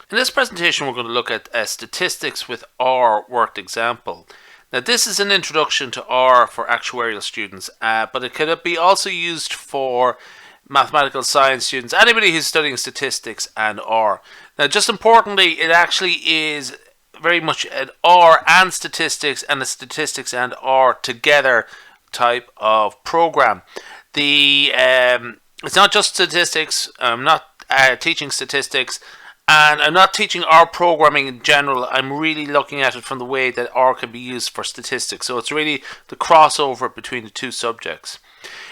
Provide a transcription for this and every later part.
In this presentation, we're going to look at statistics with R worked example. Now, this is an introduction to R for actuarial students, but it could be also used for mathematical science students, anybody who's studying statistics and R. Now, just importantly, it actually is very much an R and statistics and a statistics and R together type of program. It's not just statistics. I'm not teaching statistics. And I'm not teaching R programming in general. I'm really looking at it from the way that R can be used for statistics. So it's really the crossover between the two subjects.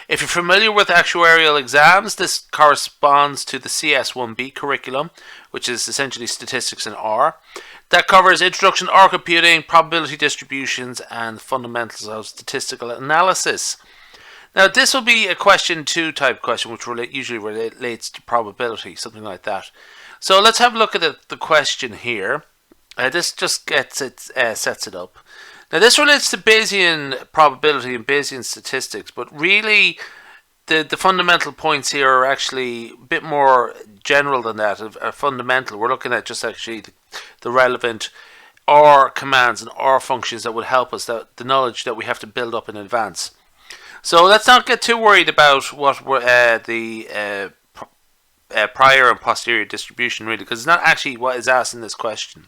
If you're familiar with actuarial exams, this corresponds to the CS1B curriculum, which is essentially statistics in R. That covers introduction to R computing, probability distributions, and fundamentals of statistical analysis. Now, this will be a question 2 type question, which usually relates to probability, something like that. So let's have a look at the question here. This just sets it up. Now, this relates to Bayesian probability and Bayesian statistics, but really the fundamental points here are actually a bit more general than that, are fundamental. We're looking at just actually the relevant R commands and R functions that would help us, the knowledge that we have to build up in advance. So let's not get too worried about what the prior and posterior distribution really, because it's not actually what is asked in this question.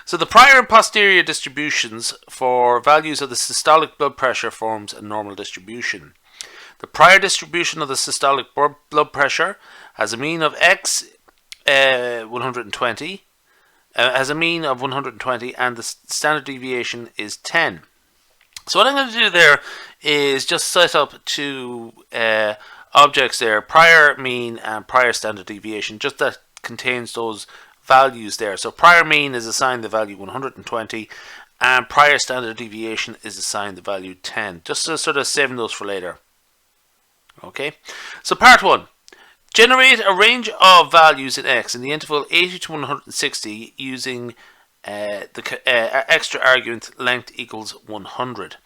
So the prior and posterior distributions for values of the systolic blood pressure forms a normal distribution. The prior distribution of the systolic blood pressure has a mean of x 120, has a mean of 120, and the standard deviation is 10. So what I'm going to do there is just set up two objects there, prior mean and prior standard deviation, just that contains those values there. So prior mean is assigned the value 120 and prior standard deviation is assigned the value 10, just to sort of saving those for later. Okay, so part 1. Generate a range of values in x in the interval 80 to 160 using the extra argument length equals 100.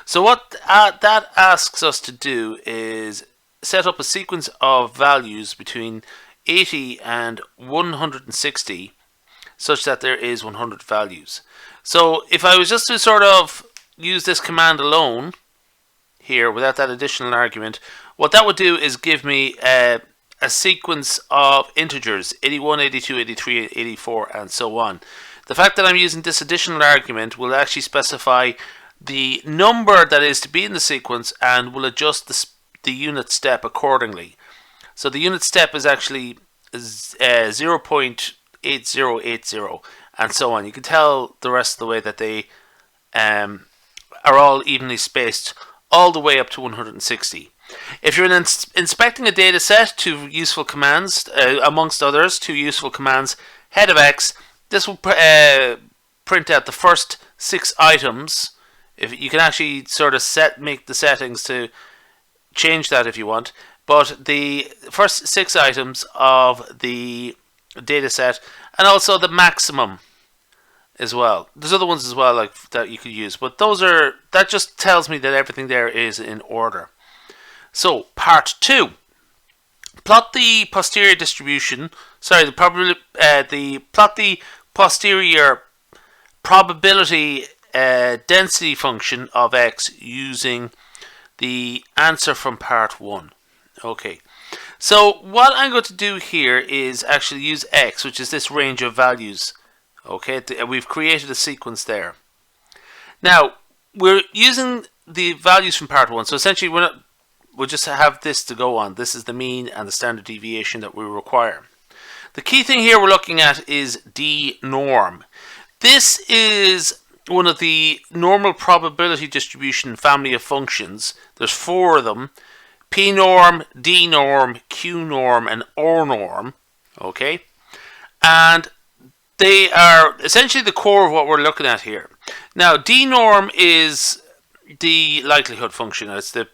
So what that asks us to do is set up a sequence of values between 80 and 160 such that there is 100 values. So if I was just to sort of use this command alone here without that additional argument, what that would do is give me a sequence of integers 81, 82, 83, 84 and so on. The fact that I'm using this additional argument will actually specify the number that is to be in the sequence and will adjust the unit step accordingly. So the unit step is actually 0.8080 and so on. You can tell the rest of the way that they are all evenly spaced all the way up to 160. If you're inspecting a data set, two useful commands, amongst others, two useful commands, head of x, this will print out the first 6 items. If you can actually sort of make the settings to change that if you want, but the first 6 items of the data set and also the maximum as well. There's other ones as well like that you could use, but that just tells me that everything there is in order. So part 2. Plot the posterior distribution. Sorry, plot the posterior probability density function of x using the answer from part 1. Okay, so what I'm going to do here is actually use x, which is this range of values. Okay, we've created a sequence there. Now we're using the values from part 1, so essentially we'll just have this to go on. This is the mean and the standard deviation that we require. The key thing here we're looking at is d norm. This is one of the normal probability distribution family of functions. There's 4 of them: p norm, d norm, q norm, and r norm. Okay, and they are essentially the core of what we're looking at here. Now, d norm is the likelihood function. It's the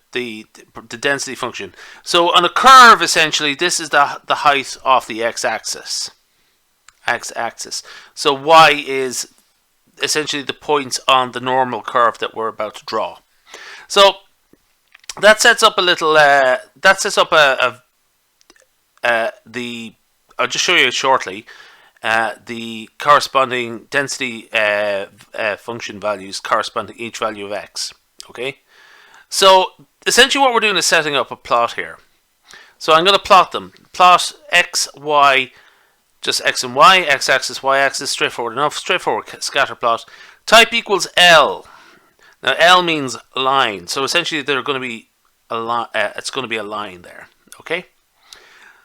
density function. So on a curve, essentially, this is the height of the x-axis. So y is essentially the points on the normal curve that we're about to draw. So that sets up a little. I'll just show you shortly. the corresponding density function values corresponding to each value of x. Okay, so essentially what we're doing is setting up a plot here. So I'm going to plot them. Plot x, y, just x and y, x-axis, y-axis, straightforward enough, straightforward scatter plot. Type equals L. Now L means line, so essentially they're going to be a line. It's going to be a line there. Okay,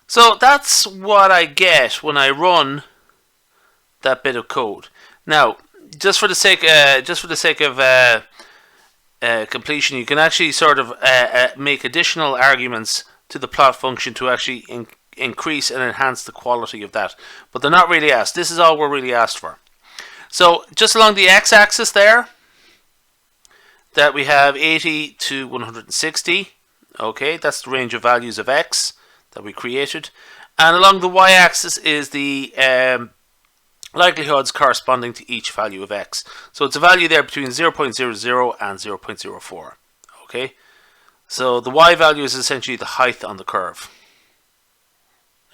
so that's what I get when I run that bit of code. Now, just for the sake of completion, you can actually sort of make additional arguments to the plot function to actually increase and enhance the quality of that, but they're not really asked. This is all we're really asked for. So just along the x-axis there, that we have 80 to 160. Okay, that's the range of values of x that we created, and along the y-axis is the likelihoods corresponding to each value of x. So it's a value there between 0.00 and 0.04. Okay, so the y value is essentially the height on the curve.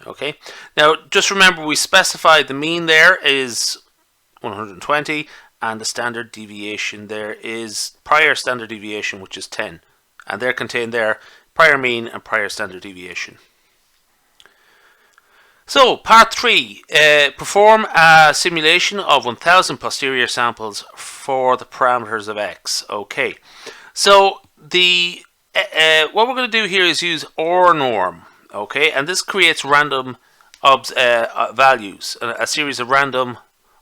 Okay, now just remember we specified the mean there is 120 and the standard deviation there is prior standard deviation, which is 10, and they're contained there, prior mean and prior standard deviation. So part 3, perform a simulation of 1000 posterior samples for the parameters of x. Okay, so the what we're going to do here is use OR norm. Okay, and this creates random values, a series of random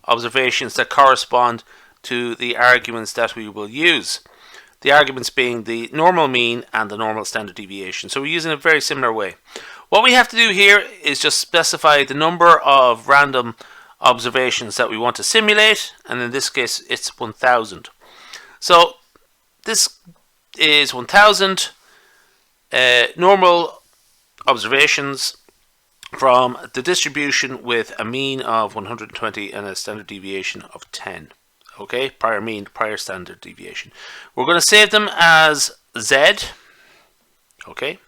observations that correspond to the arguments that we will use. The arguments being the normal mean and the normal standard deviation. So we're using a very similar way. What we have to do here is just specify the number of random observations that we want to simulate, and in this case it's 1000. So this is 1000 normal observations from the distribution with a mean of 120 and a standard deviation of 10. Okay, prior mean, prior standard deviation. We're going to save them as Z. Okay,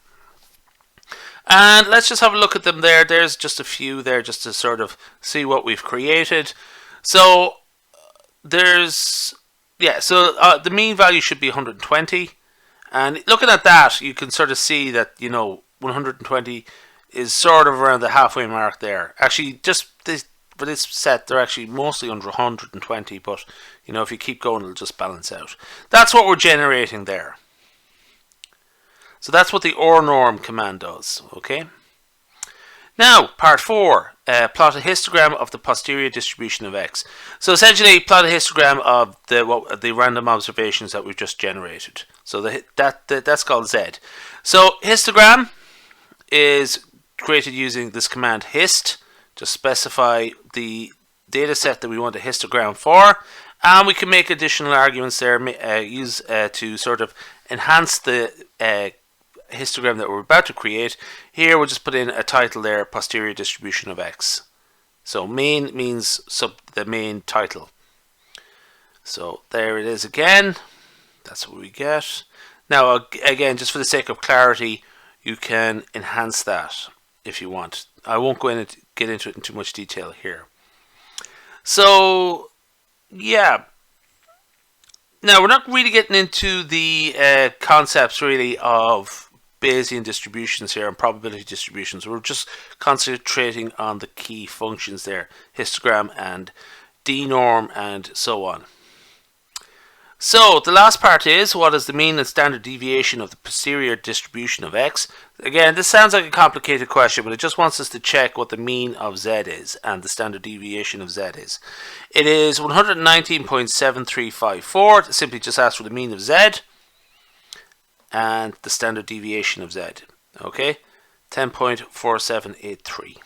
and let's just have a look at them there. There's just a few there just to sort of see what we've created. So there's, yeah, so the mean value should be 120, and looking at that you can sort of see that, you know, 120 is sort of around the halfway mark there. Actually, just this, for this set, they're actually mostly under 120, but you know, if you keep going, it'll just balance out. That's what we're generating there. So that's what the OR norm command does. Okay. Now, part 4, plot a histogram of the posterior distribution of x. So essentially, plot a histogram of the random observations that we've just generated. So that's called Z. So histogram is created using this command hist. Just specify the data set that we want a histogram for, and we can make additional arguments there, use to sort of enhance the histogram that we're about to create. Here we'll just put in a title there, posterior distribution of x. So main means the main title. So there it is again. That's what we get. Now again, just for the sake of clarity, you can enhance that if you want. I won't go in and get into it in too much detail here. So yeah, now we're not really getting into the concepts really of Bayesian distributions here and probability distributions. We're just concentrating on the key functions there, histogram and d-norm and so on. So the last part is, what is the mean and standard deviation of the posterior distribution of x? Again, this sounds like a complicated question, but it just wants us to check what the mean of z is and the standard deviation of z is. It is 119.7354. Simply just ask for the mean of z and the standard deviation of z. Okay, 10.4783.